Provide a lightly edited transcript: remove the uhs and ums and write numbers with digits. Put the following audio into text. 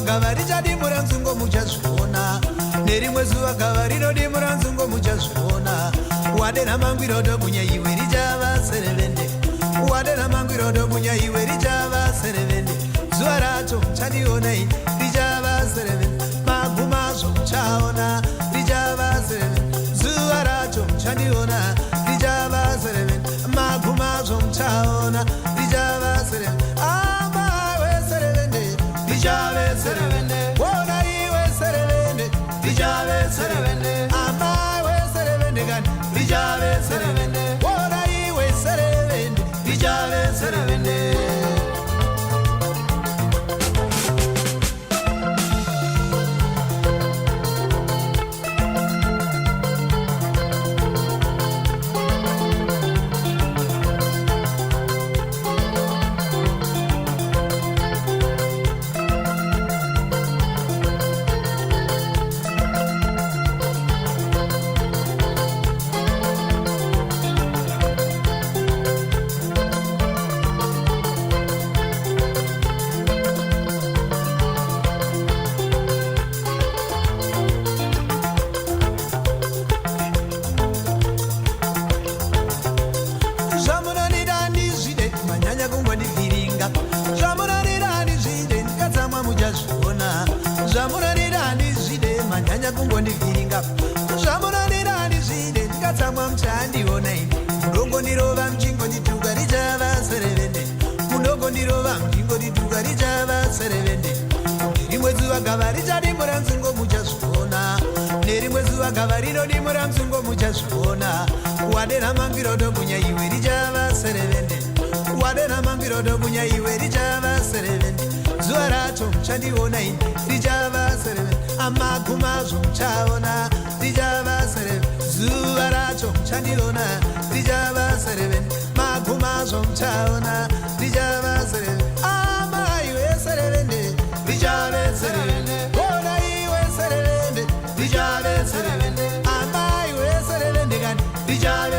gava richadimura nzungo muchazviona, nerimwe zuva gava rinodimura nzungo muchazviona. Wadera mangwirodo bunya iwe richava serevende, wadera mangwirodo bunya iwe richava serevende. Zuva racho muchandiona ini richava serevende, magumazvo muchaona richava serevende. Zuva racho muchandiona richava serevende, magumazvo muchaona richava serevende. Richave serevende, wona iwe serevende, richave serevende, ama iwe serevende gan, richave serevende, wona iwe serevende, richave serevende. Gava richadimura nzungo muchazviona, nerimwe zuva gava rinodimura nzungo muchazviona. Wadera mangwirodo bunya iwe richava serevende, wadera mangwirodo bunya iwe richava serevende. Zuva racho muchandiona ini richava serevende, amagumazvo muchaona richava serevende. Zuva racho muchandiona richava serevende, magumazvo muchaona richava serevende. Ama iwe serevende, richave serevende, wona iwe serevende, richave serevende, ama iwe serevende gan, richave